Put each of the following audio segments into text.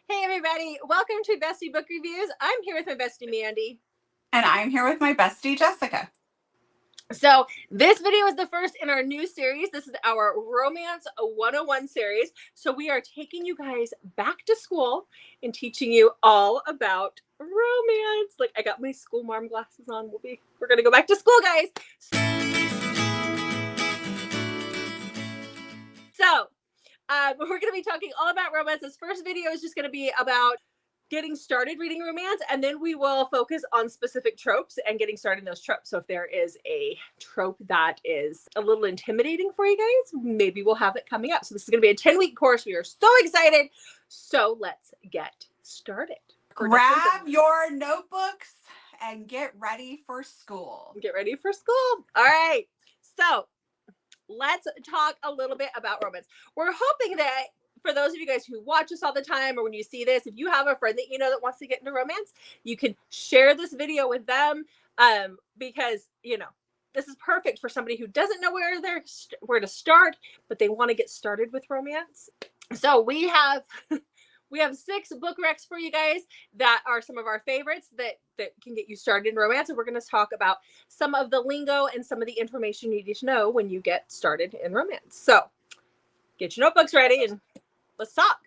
Hey everybody, welcome to Bestie Book Reviews. I'm here with my bestie Mandy. And I'm here with my bestie Jessica. So this video is the first in our new series. This is our Romance 101 series. So we are taking you guys back to school and teaching you all about romance. Like, I got my school marm glasses on. We're gonna go back to school, guys. So we're going to be talking all about romance. This first video is just going to be about getting started reading romance, and then we will focus on specific tropes and getting started in those tropes. So if there is a trope that is a little intimidating for you guys, maybe we'll have it coming up. So this is going to be a 10-week course. We are so excited. So let's get started. Grab your notebooks and get ready for school. Get ready for school. All right. So let's talk a little bit about romance. We're hoping that for those of you guys who watch us all the time, or when you see this, if you have a friend that you know that wants to get into romance, you can share this video with them, because this is perfect for somebody who doesn't know where to start, but they want to get started with romance. So we have 6 book recs for you guys that are some of our favorites that can get you started in romance. And we're going to talk about some of the lingo and some of the information you need to know when you get started in romance. So get your notebooks ready and let's talk.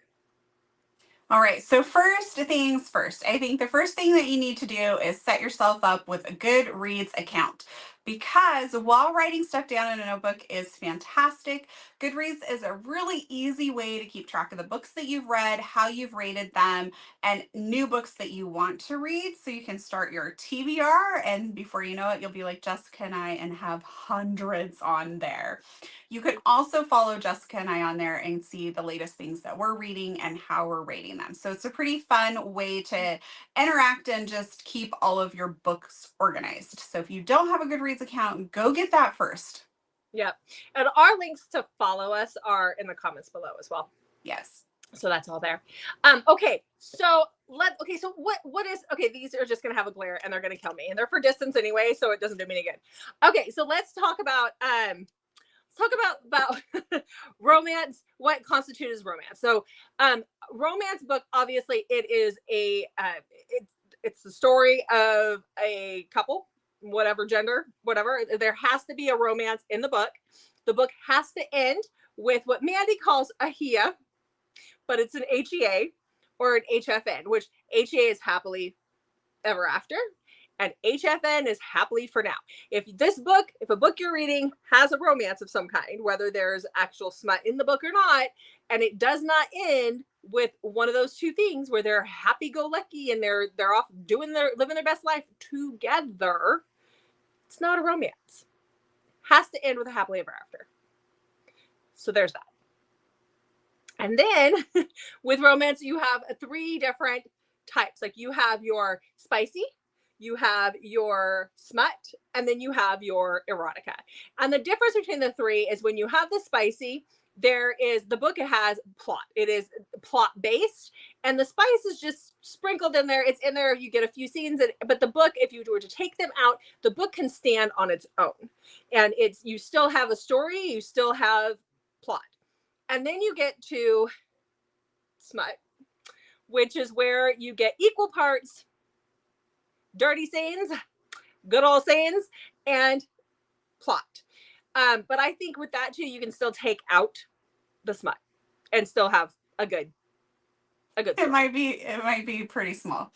All right, so first things first, I think the first thing that you need to do is set yourself up with a Goodreads account, because while writing stuff down in a notebook is fantastic, Goodreads is a really easy way to keep track of the books that you've read, how you've rated them, and new books that you want to read. So you can start your TBR, and before you know it, you'll be like Jessica and I and have hundreds on there. You can also follow Jessica and I on there and see the latest things that we're reading and how we're rating them. So it's a pretty fun way to interact and just keep all of your books organized. So if you don't have a Goodreads account, go get that first. Yep. And our links to follow us are in the comments below as well. Yes. So that's all there. Okay. So what is, okay, these are just going to have a glare and they're going to kill me, and they're for distance anyway, so it doesn't do me any good. Okay. So let's talk about romance, what constitutes romance. So romance book, obviously it is it's the story of a couple, whatever gender, whatever. There has to be a romance in the book. The book has to end with what Mandy calls a HEA, but it's an HEA or an HFN, which HEA is happily ever after, and HFN is happily for now. If a book you're reading has a romance of some kind, whether there's actual smut in the book or not, and it does not end with one of those two things where they're happy-go-lucky and they're off living their best life together, it's not a romance. Has to end with a happily ever after. So there's that. And then with romance, you have 3 different types. Like, you have your spicy, you have your smut, and then you have your erotica. And the difference between the 3 is when you have the spicy, the book has plot. It is plot based, and the spice is just sprinkled in there. It's in there. You get a few scenes, but the book, if you were to take them out, the book can stand on its own. And you still have a story, you still have plot. And then you get to smut, which is where you get equal parts dirty scenes, good old scenes, and plot. But I think with that too, you can still take out the smut and still have a good story. It might be pretty small.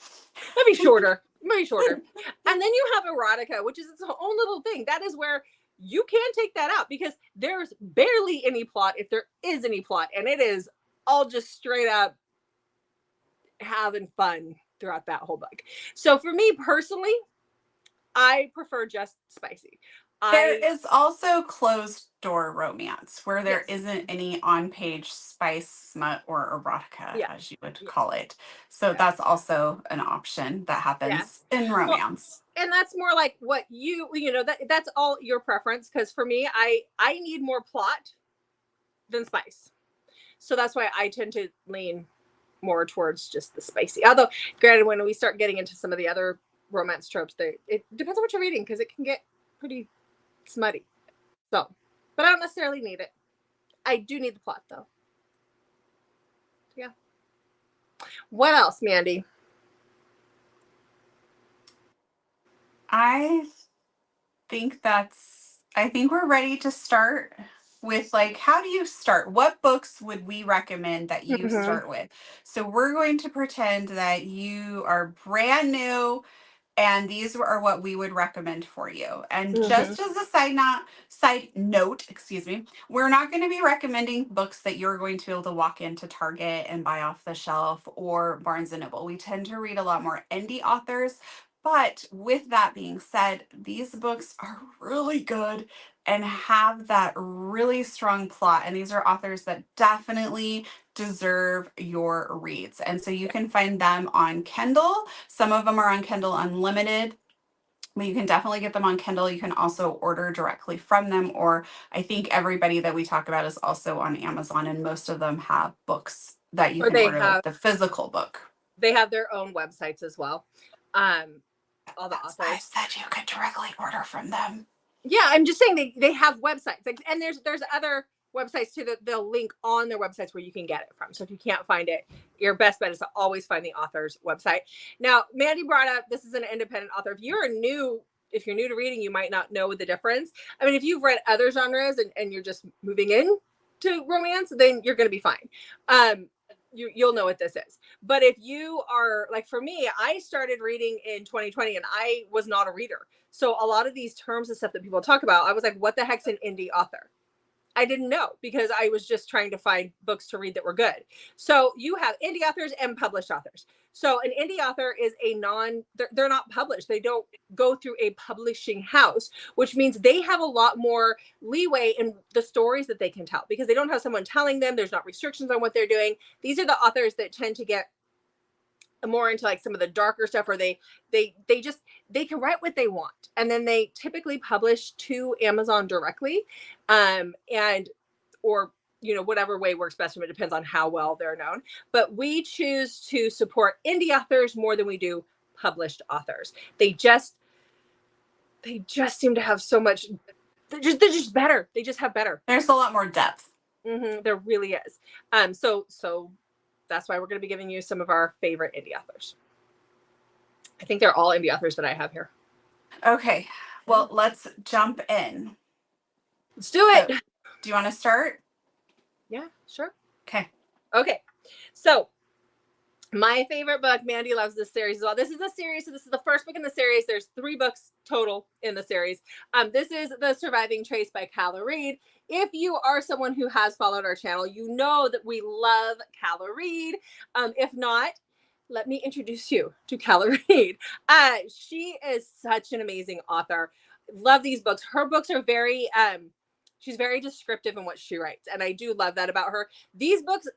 Maybe shorter. Maybe shorter. And then you have erotica, which is its own little thing. That is where you can take that out because there's barely any plot, if there is any plot, and it is all just straight up having fun throughout that whole book. So for me personally, I prefer just spicy. There is also closed door romance where there Yes. isn't any on-page spice, smut, or erotica, Yeah. as you would call it. So that's also an option that happens in romance. Well, and that's more like what that's all your preference, because for me, I need more plot than spice. So that's why I tend to lean more towards just the spicy. Although, granted, when we start getting into some of the other romance tropes, it depends on what you're reading, because it can get pretty smutty. So, but I don't necessarily need it. I do need the plot, though. Yeah. What else, Mandy? I I think we're ready to start with, like, how do you start? What books would we recommend that you Mm-hmm. start with? So we're going to pretend that you are brand new and these are what we would recommend for you. And Mm-hmm. just as a side note, excuse me, we're not going to be recommending books that you're going to be able to walk into Target and buy off the shelf or Barnes and Noble. We tend to read a lot more indie authors. But with that being said, these books are really good and have that really strong plot. And these are authors that definitely deserve your reads. And so you can find them on Kindle. Some of them are on Kindle Unlimited, but you can definitely get them on Kindle. You can also order directly from them, or I think everybody that we talk about is also on Amazon, and most of them have books that you Or can order, like the physical book. they have their own websites as well. All the That's why I authors. said you could directly order from them. Yeah, I'm just saying they have websites. Like, and there's other websites too that they'll link on their websites where you can get it from. So if you can't find it, your best bet is to always find the author's website. Now, Mandy brought up this is an independent author. If you're new to reading, you might not know the difference. I mean, if you've read other genres and you're just moving in to romance, then you're going to be fine. You'll know what this is. But if you are like, for me, I started reading in 2020 and I was not a reader. So a lot of these terms and stuff that people talk about, I was like, what the heck's an indie author? I didn't know because I was just trying to find books to read that were good. So you have indie authors and published authors. So an indie author is they're not published. They don't go through a publishing house, which means they have a lot more leeway in the stories that they can tell because they don't have someone telling them. There's not restrictions on what they're doing. These are the authors that tend to get more into like some of the darker stuff, or they can write what they want, and then they typically publish to Amazon directly, and or whatever way works best for them. It depends on how well they're known, but we choose to support indie authors more than we do published authors. They just seem to have so much. They're just better. They just have better. There's a lot more depth. There really is. So that's why we're going to be giving you some of our favorite indie authors. I think they're all indie authors that I have here. Okay, well, let's jump in. Let's do it. So, do you want to start? Yeah, sure. Okay. So my favorite book, Mandy loves this series as well. This is a series, so this is the first book in the series. There's 3 books total in the series. This is The Surviving Trace by Calla Reed. If you are someone who has followed our channel, you know that we love Calla Reed. If not, let me introduce you to Calla Reed. She is such an amazing author. Love these books. Her books are she's very descriptive in what she writes, and I do love that about her. These books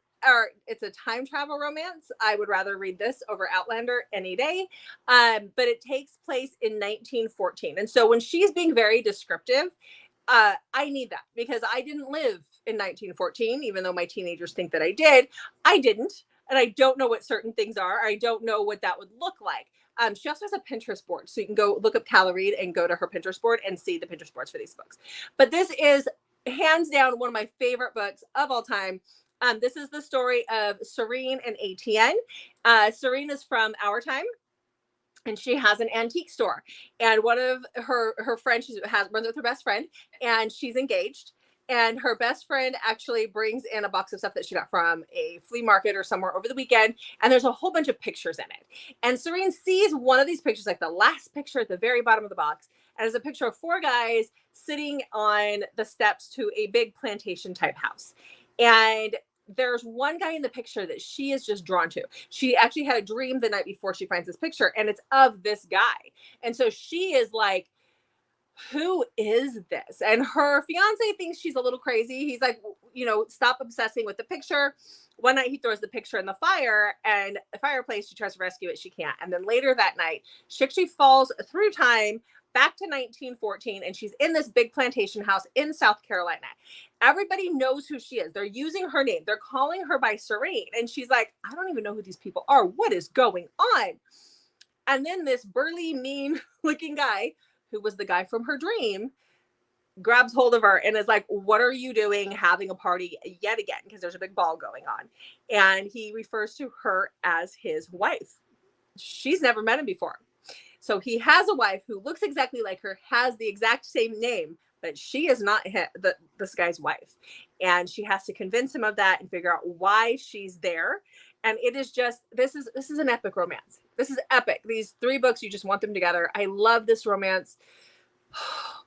it's a time travel romance. I would rather read this over Outlander any day. But it takes place in 1914. And so when she's being very descriptive, I need that because I didn't live in 1914, even though my teenagers think that I did. I didn't. And I don't know what certain things are. I don't know what that would look like. She also has a Pinterest board. So you can go look up Calla Reed and go to her Pinterest board and see the Pinterest boards for these books. But this is hands down one of my favorite books of all time. This is the story of Serene and Etienne. Serene is from our time, and she has an antique store. And one of her friends, runs with her best friend, and she's engaged. And her best friend actually brings in a box of stuff that she got from a flea market or somewhere over the weekend. And there's a whole bunch of pictures in it. And Serene sees one of these pictures, like the last picture at the very bottom of the box. And it's a picture of 4 guys sitting on the steps to a big plantation type house. And there's one guy in the picture that she is just drawn to. She actually had a dream the night before she finds this picture, and it's of this guy. And so she is like, who is this? And her fiance thinks she's a little crazy. He's like, stop obsessing with the picture. One night he throws the picture in the fire, and the fireplace, she tries to rescue it. She can't. And then later that night, she actually falls through time back to 1914, and she's in this big plantation house in South Carolina. Everybody knows who she is. They're using her name. They're calling her by Serene. And she's like, I don't even know who these people are. What is going on? And then this burly, mean looking guy, who was the guy from her dream, grabs hold of her and is like, what are you doing having a party yet again? Because there's a big ball going on. And he refers to her as his wife. She's never met him before. So he has a wife who looks exactly like her, has the exact same name, but she is not this guy's wife. And she has to convince him of that and figure out why she's there. And it is just, this is an epic romance. This is epic. These 3 books, you just want them together. I love this romance.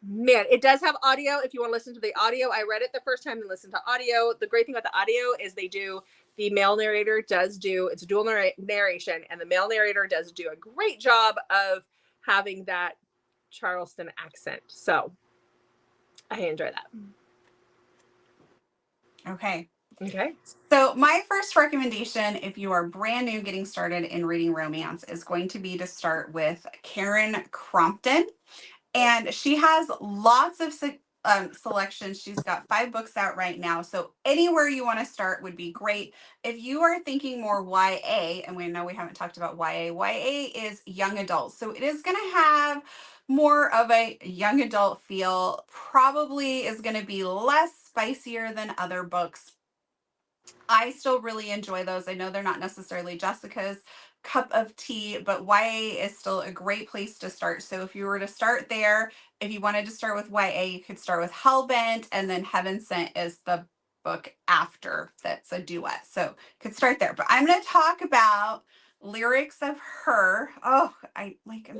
Man, it does have audio. If you want to listen to the audio, I read it the first time and listened to audio. The great thing about the audio is the male narrator does do, it's a dual narration, and the male narrator does do a great job of having that Charleston accent. So I enjoy that. Okay. Okay. So my first recommendation, if you are brand new getting started in reading romance, is going to be to start with Karen Crompton. And she has lots of selections. She's got 5 books out right now. So anywhere you want to start would be great. If you are thinking more YA, and we know we haven't talked about YA is young adult. So it is going to have more of a young adult feel, probably is going to be less spicier than other books. I still really enjoy those. I know they're not necessarily Jessica's cup of tea, but YA is still a great place to start. So if you were to start there, if you wanted to start with YA, you could start with Hellbent, and then Heaven Sent is the book after that's a duet. So could start there. But I'm going to talk about Lyrics of Her. Oh, I'm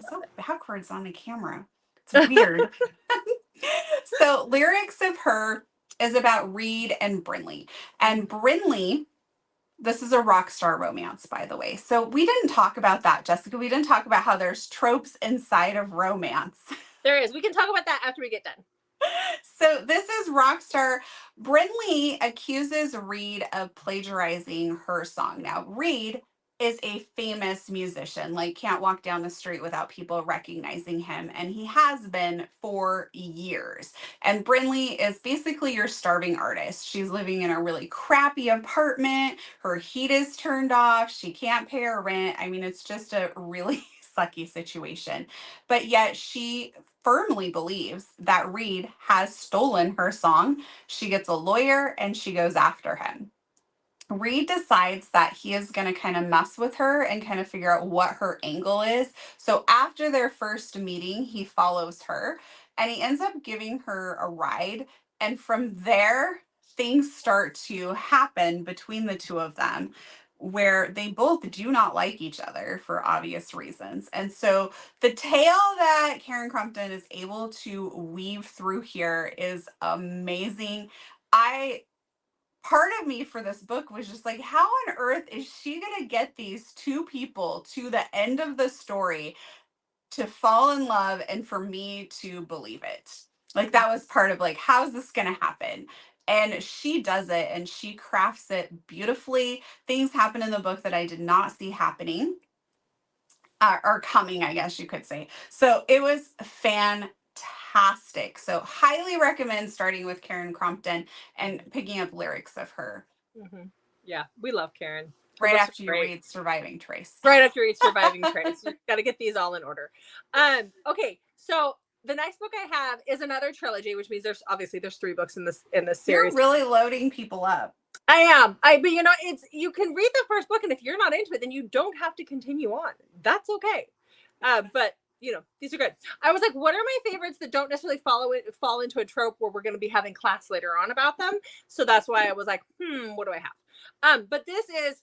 so backwards on the camera. It's weird. So Lyrics of Her is about Reed and Brinley. And Brinley, this is a rock star romance, by the way. So we didn't talk about that, Jessica. We didn't talk about how there's tropes inside of romance. There is. We can talk about that after we get done. So this is Rockstar. Brinley accuses Reed of plagiarizing her song. Now, Reed is a famous musician, like can't walk down the street without people recognizing him. And he has been for years. And Brinley is basically your starving artist. She's living in a really crappy apartment. Her heat is turned off. She can't pay her rent. I mean, it's just a really sucky situation. But yet she firmly believes that Reed has stolen her song. She gets a lawyer and she goes after him. Reed decides that he is going to kind of mess with her and kind of figure out what her angle is. So after their first meeting, he follows her and he ends up giving her a ride. And from there, things start to happen between the two of them where they both do not like each other for obvious reasons. And so the tale that Karen Crompton is able to weave through here is amazing. Part of me for this book was just like, how on earth is she going to get these 2 people to the end of the story to fall in love and for me to believe it? Like, that was part of like, how's this going to happen? And she does it and she crafts it beautifully. Things happen in the book that I did not see happening or coming, I guess you could say. So it was fantastic. So highly recommend starting with Karen Crompton and picking up Lyrics of Her. Mm-hmm. Yeah, we love Karen. Right after you read Surviving Trace. Right after you read Surviving Trace. You've got to get these all in order. Okay, so the next book I have is another trilogy, which means there's 3 books in this series. You're really loading people up. I am. But you know, you can read the first book, and if you're not into it, then you don't have to continue on. That's okay. But you know, these are good. I was like, what are my favorites that don't necessarily fall into a trope where we're going to be having class later on about them? So that's why I was like, what do I have? But this is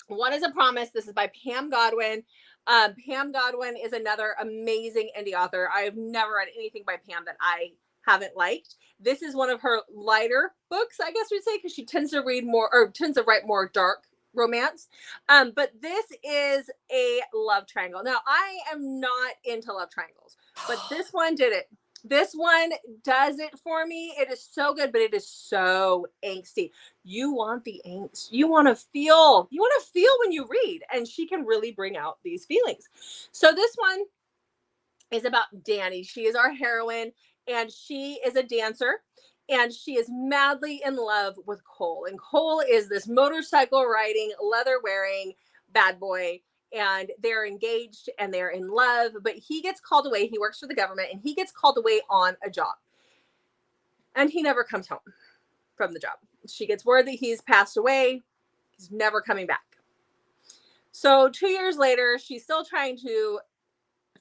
One is a Promise. This is by Pam Godwin. Pam Godwin is another amazing indie author. I have never read anything by Pam that I haven't liked. This is one of her lighter books, I guess we'd say, because she tends to write more dark romance. But this is a love triangle. Now, I am not into love triangles, but this one did it. This one does it for me. It is so good, but it is so angsty. You want the angst. You want to feel when you read, and she can really bring out these feelings. So this one is about Danny. She is our heroine, and she is a dancer, and she is madly in love with Cole. And Cole is this motorcycle riding, leather wearing bad boy. And they're engaged and they're in love, but he gets called away. He works for the government and he gets called away on a job. and he never comes home from the job. She gets word that he's passed away. He's never coming back. So 2 years later, she's still trying to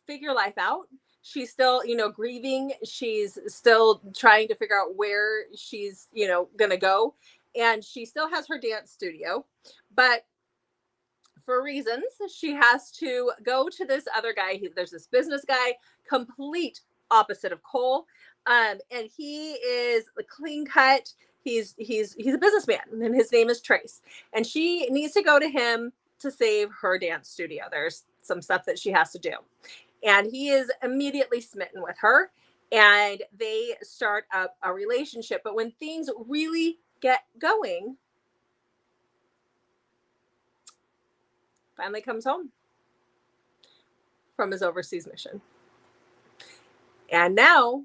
figure life out. She's still, grieving. She's still trying to figure out where she's, going to go. And she still has her dance studio. But for reasons, she has to go to this other guy. There's this business guy, complete opposite of Cole. And he is a clean cut. He's a businessman, and his name is Trace. And she needs to go to him to save her dance studio. There's some stuff that she has to do. And he is immediately smitten with her, and they start up a relationship. But when things really get going, finally comes home from his overseas mission. And now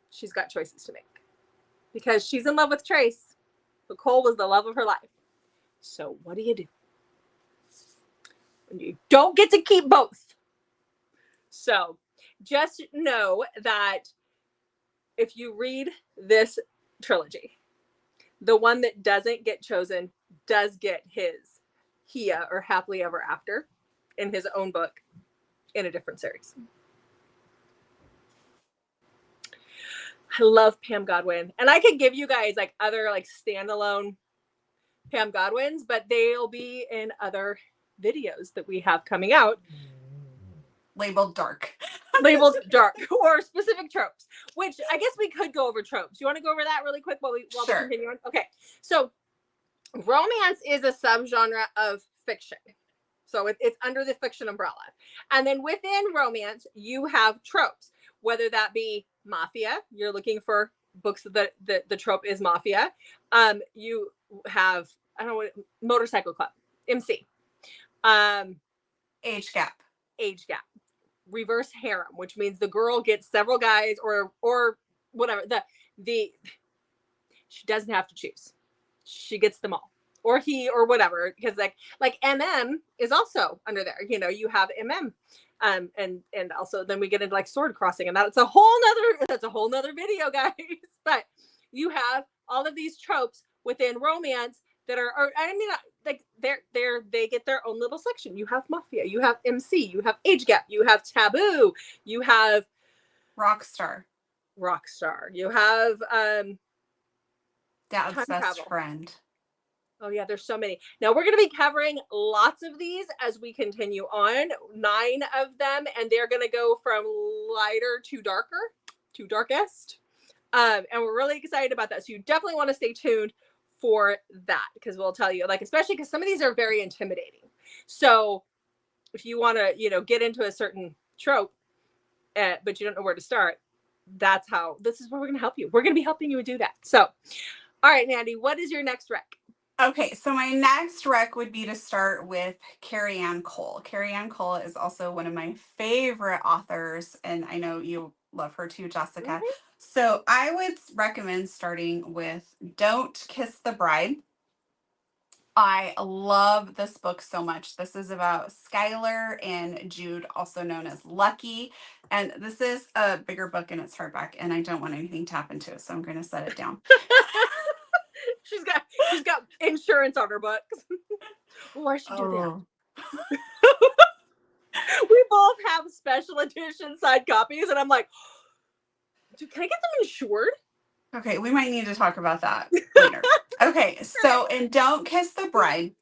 she's got choices to make because she's in love with Trace, but Cole was the love of her life. So what do? When you don't get to keep both. So just know that if you read this trilogy, the one that doesn't get chosen does get his Hia, or happily ever after, in his own book in a different series. I love Pam Godwin, and I could give you guys like other like standalone Pam Godwins, but they'll be in other videos that we have coming out. Labeled dark. Labeled dark, or specific tropes, which I guess we could go over tropes. You want to go over that really quick while we continue on? Okay. So romance is a subgenre of fiction. So it's under the fiction umbrella. And then within romance, you have tropes, whether that be mafia. You're looking for books that the trope is mafia. You have, I don't know what, motorcycle club, MC. Age gap. Reverse harem, which means the girl gets several guys or whatever. She doesn't have to choose. She gets them all, or he, or whatever. Because like MM is also under there. You have MM, and also then we get into like sword crossing, and that's a whole nother video, guys. But you have all of these tropes within romance that are like they get their own little section. You have mafia, you have MC, you have age gap, you have taboo, you have rock star, you have dad's best friend. Oh yeah, there's so many. Now we're going to be covering lots of these as we continue on, 9 of them, and they're going to go from lighter to darker to darkest, and we're really excited about that. So you definitely want to stay tuned for that, because we'll tell you, like, especially because some of these are very intimidating. So if you want to, get into a certain trope, but you don't know where to start, this is where we're going to help you. We're going to be helping you do that. So, all right, Mandy, what is your next rec? Okay, so my next rec would be to start with Carrie Ann Cole. Carrie Ann Cole is also one of my favorite authors, and I know you love her too, Jessica. Mm-hmm. So I would recommend starting with Don't Kiss the Bride. I love this book so much. This is about Skylar and Jude, also known as Lucky. And this is a bigger book and it's hardback, and I don't want anything to happen to it, so I'm going to set it down. She's got insurance on her books. Why should do that? We both have special edition side copies, and I'm like, dude, can I get them insured? Okay, we might need to talk about that later. Okay, so in Don't Kiss the Bride,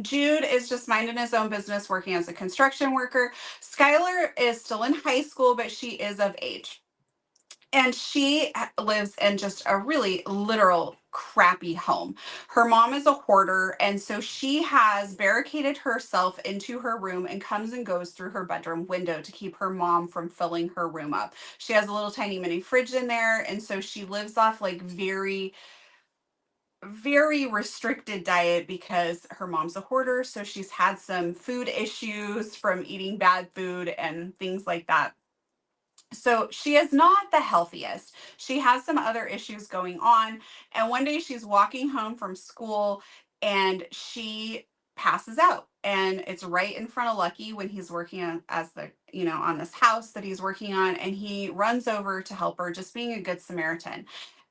Jude is just minding his own business, working as a construction worker. Skylar is still in high school, but she is of age. And she lives in just a really literal crappy home. Her mom is a hoarder, and so she has barricaded herself into her room and comes and goes through her bedroom window to keep her mom from filling her room up. She has a little tiny mini fridge in there, and so she lives off like very, very restricted diet because her mom's a hoarder. So she's had some food issues from eating bad food and things like that. So she is not the healthiest. She has some other issues going on. And one day she's walking home from school and she passes out. And it's right in front of Lucky when he's working on this house that he's working on. And he runs over to help her, just being a good Samaritan.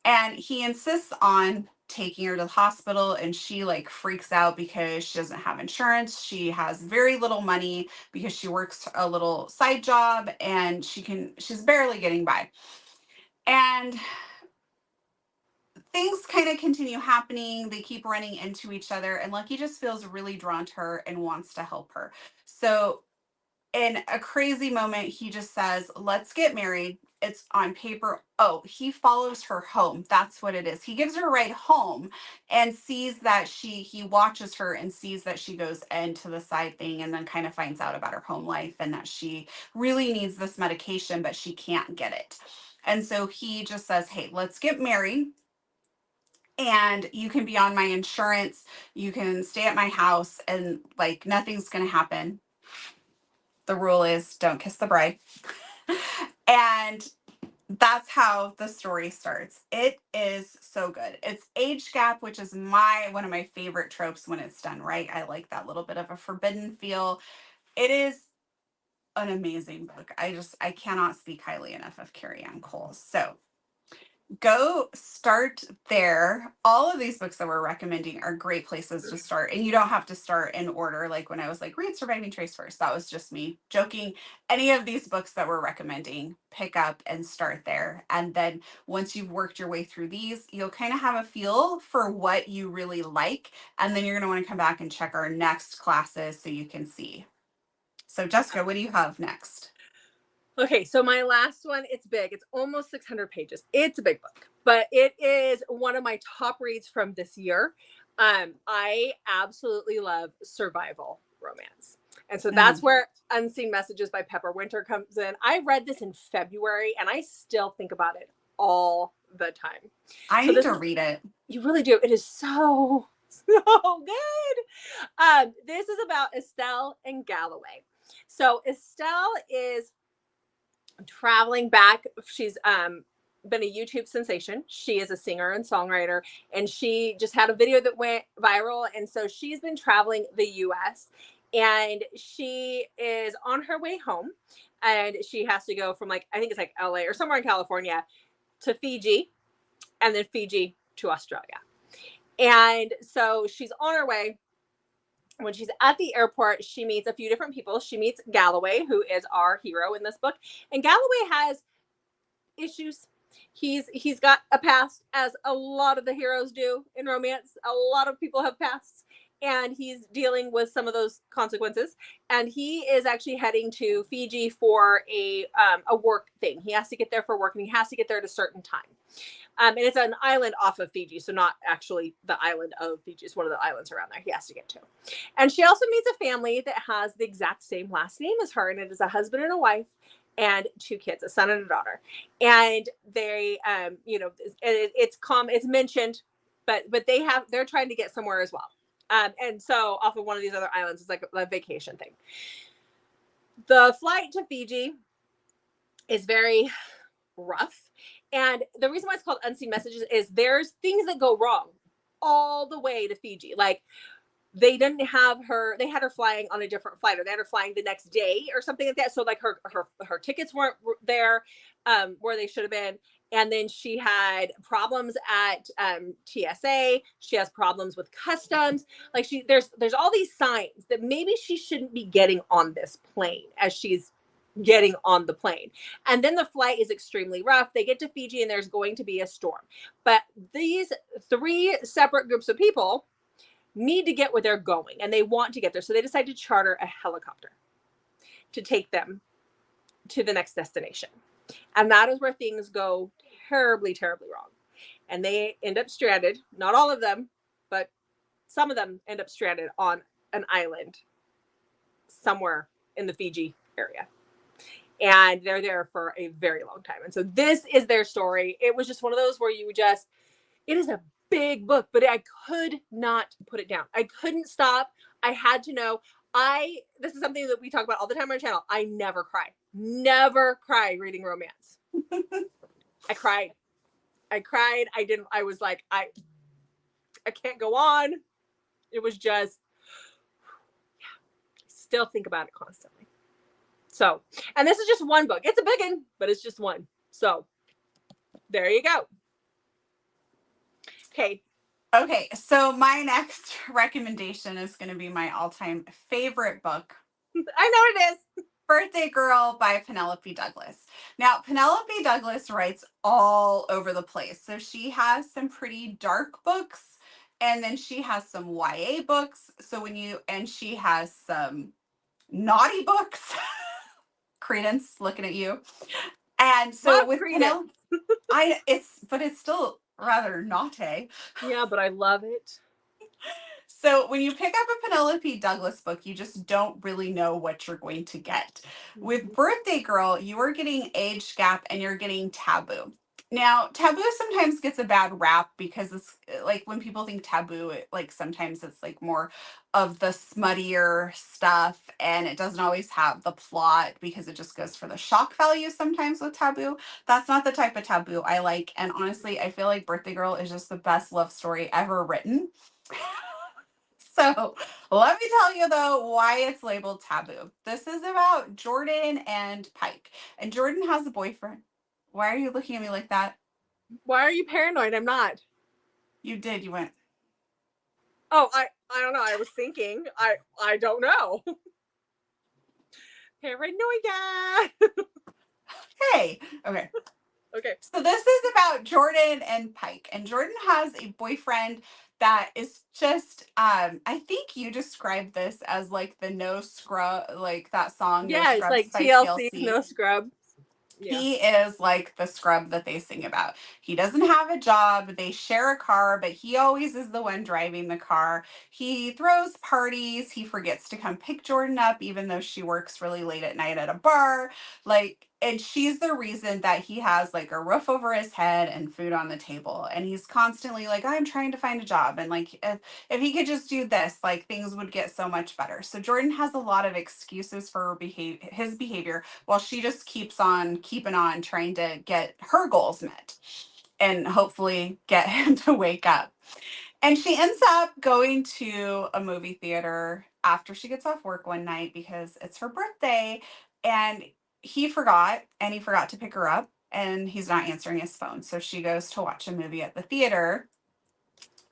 And he insists on taking her to the hospital, and she like freaks out because she doesn't have insurance. She has very little money because she works a little side job, and she's barely getting by. And things kind of continue happening. They keep running into each other, and Lucky just feels really drawn to her and wants to help her. So in a crazy moment, he just says, let's get married. It's on paper. Oh, he follows her home. That's what it is. He gives her a ride home and sees that he watches her and sees that she goes into the side thing, and then kind of finds out about her home life and that she really needs this medication, but she can't get it. And so he just says, hey, let's get married, and you can be on my insurance. You can stay at my house, and like nothing's going to happen. The rule is don't kiss the bride. And that's how the story starts. It is so good. It's age gap, which is one of my favorite tropes when it's done right. I like that little bit of a forbidden feel. It is an amazing book. I cannot speak highly enough of Carrie Ann Cole. So go start there. All of these books that we're recommending are great places to start, and you don't have to start in order. Like when I was like, read Surviving Trace first, that was just me joking. Any of these books that we're recommending, pick up and start there. And then once you've worked your way through these, you'll kind of have a feel for what you really like. And then you're going to want to come back and check our next classes so you can see. So Jessica, what do you have next? Okay, so my last one, it's big. It's almost 600 pages. It's a big book, but it is one of my top reads from this year. I absolutely love survival romance. And so that's where Unseen Messages by Pepper Winter comes in. I read this in February, and I still think about it all the time. I need to read it. You really do. It is so good. This is about Estelle and Galloway. So Estelle is traveling back. She's been a YouTube sensation. She is a singer and songwriter, and she just had a video that went viral. And so she's been traveling the US, and she is on her way home, and she has to go from I think it's like LA or somewhere in California to Fiji, and then Fiji to Australia. And so she's on her way. When she's at the airport, she meets a few different people. She meets Galloway, who is our hero in this book. And Galloway has issues. He's got a past, as a lot of the heroes do in romance. A lot of people have pasts, and he's dealing with some of those consequences. And he is actually heading to Fiji for a work thing. He has to get there for work, and he has to get there at a certain time. And it's an island off of Fiji, so not actually the island of Fiji. It's one of the islands around there he has to get to. And she also meets a family that has the exact same last name as her, and it is a husband and a wife and 2 kids, a son and a daughter. And they, it's mentioned, but they're trying to get somewhere as well. And so off of one of these other islands, it's like a vacation thing. The flight to Fiji is very rough. And the reason why it's called Unseen Messages is there's things that go wrong all the way to Fiji. Like they had her flying on a different flight, or they had her flying the next day or something like that. So like her tickets weren't there where they should have been. And then she had problems at TSA. She has problems with customs. Like there's all these signs that maybe she shouldn't be getting on this plane as she's getting on the plane. And then the flight is extremely rough. They get to Fiji, and there's going to be a storm. But these 3 separate groups of people need to get where they're going, and they want to get there. So they decide to charter a helicopter to take them to the next destination. And that is where things go terribly, terribly wrong. And they end up stranded. Not all of them, but some of them end up stranded on an island somewhere in the Fiji area. And they're there for a very long time. And so this is their story. It was just one of those where it is a big book, but I could not put it down. I couldn't stop. I had to know. This is something that we talk about all the time on our channel. I never cry reading romance. I cried. I was like, I can't go on. It was just, I still think about it constantly. So, and this is just one book. It's a big one, but it's just one. So there you go. Okay. Okay, so my next recommendation is going to be my all-time favorite book, I know it is. Birthday Girl by Penelope Douglas. Now, Penelope Douglas writes all over the place. So she has some pretty dark books, and then she has some YA books. And she has some naughty books. Credence, looking at you. And so Love with Credence. but it's still rather naughty. Yeah, but I love it. So when you pick up a Penelope Douglas book, you just don't really know what you're going to get. With Birthday Girl, you are getting age gap and you're getting taboo. Now, taboo sometimes gets a bad rap because it's like when people think taboo, sometimes it's like more of the smuttier stuff and it doesn't always have the plot because it just goes for the shock value sometimes with taboo. That's not the type of taboo I like. And honestly, I feel like Birthday Girl is just the best love story ever written. So let me tell you, though, why it's labeled taboo. This is about Jordan and Pike. And Jordan has a boyfriend. Why are you looking at me like that? Why are you paranoid? I'm not. You did. You went. Oh, I don't know. I was thinking. I don't know. Paranoia. Hey. Okay. Okay. So this is about Jordan and Pike. And Jordan has a boyfriend that is just I think you described this as like the no scrub, like that song No Yeah, it's Scrubs like by TLC's TLC. no scrub. Yeah. He is like the scrub that they sing about. He doesn't have a job. They share a car, but he always is the one driving the car. He throws parties. He forgets to come pick Jordan up, even though she works really late at night at a bar. And she's the reason that he has like a roof over his head and food on the table. And he's constantly like, I'm trying to find a job. And like, if he could just do this, like things would get so much better. So Jordan has a lot of excuses for his behavior while she just keeps on keeping on trying to get her goals met and hopefully get him to wake up. And she ends up going to a movie theater after she gets off work one night because it's her birthday and he forgot to pick her up and he's not answering his phone. So she goes to watch a movie at the theater.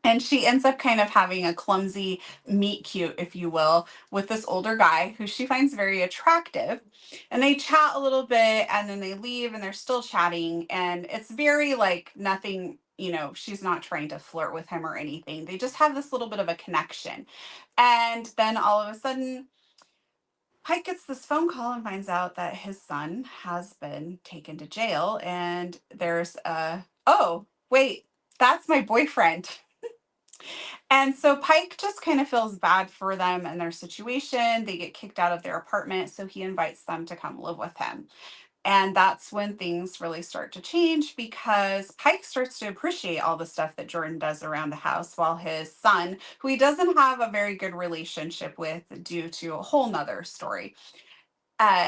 And she ends up kind of having a clumsy meet cute, if you will, with this older guy who she finds very attractive. And they chat a little bit and then they leave and they're still chatting. And it's very like nothing, she's not trying to flirt with him or anything. They just have this little bit of a connection. And then all of a sudden, Pike gets this phone call and finds out that his son has been taken to jail. And there's oh, wait, that's my boyfriend. And so Pike just kind of feels bad for them and their situation. They get kicked out of their apartment. So he invites them to come live with him. And that's when things really start to change because Pike starts to appreciate all the stuff that Jordan does around the house while his son, who he doesn't have a very good relationship with due to a whole nother story,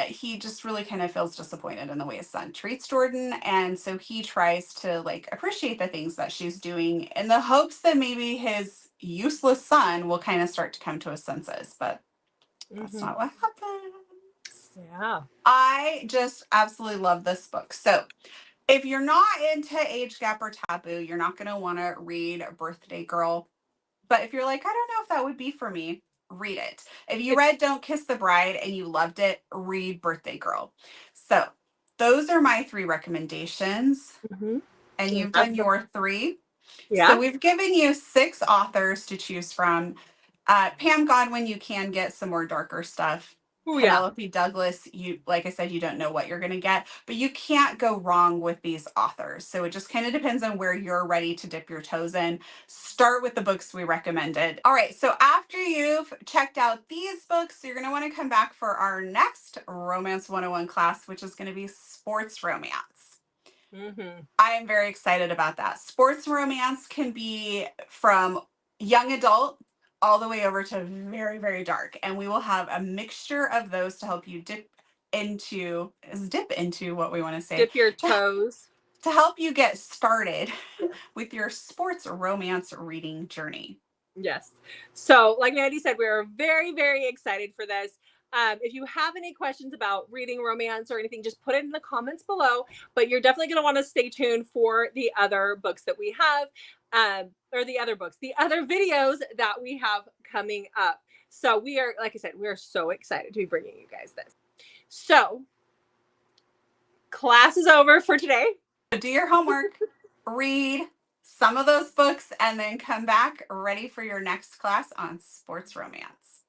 he just really kind of feels disappointed in the way his son treats Jordan. And so he tries to like appreciate the things that she's doing in the hopes that maybe his useless son will kind of start to come to his senses. But that's not what happens. Yeah. I just absolutely love this book. So if you're not into age gap or taboo, you're not going to want to read Birthday Girl. But if you're like, I don't know if that would be for me, read it. If you read Don't Kiss the Bride and you loved it, read Birthday Girl. So those are my 3 recommendations. And you've done your 3. Yeah. So we've given you 6 authors to choose from. Pam Godwin, you can get some more darker stuff. Ooh, Penelope Douglas, like I said, you don't know what you're going to get, but you can't go wrong with these authors. So it just kind of depends on where you're ready to dip your toes in. Start with the books we recommended. All right, so after you've checked out these books, you're going to want to come back for our next Romance 101 class, which is going to be sports romance. I am very excited about that. Sports romance can be from young adult all the way over to very, very dark. And we will have a mixture of those to help you dip into what we want to say. Dip your toes. To help you get started with your sports romance reading journey. Yes. So like Mandy said, we are very, very excited for this. If you have any questions about reading romance or anything, just put it in the comments below. But you're definitely going to want to stay tuned for the other books that we have, or the other videos that we have coming up. So we are, like I said, we are so excited to be bringing you guys this. So class is over for today. Do your homework, read some of those books, and then come back ready for your next class on sports romance.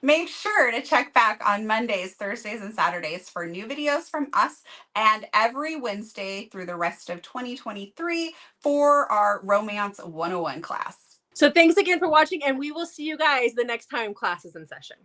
Make sure to check back on Mondays, Thursdays, and Saturdays for new videos from us, and every Wednesday through the rest of 2023 for our Romance 101 class. So thanks again for watching, and we will see you guys the next time class is in session.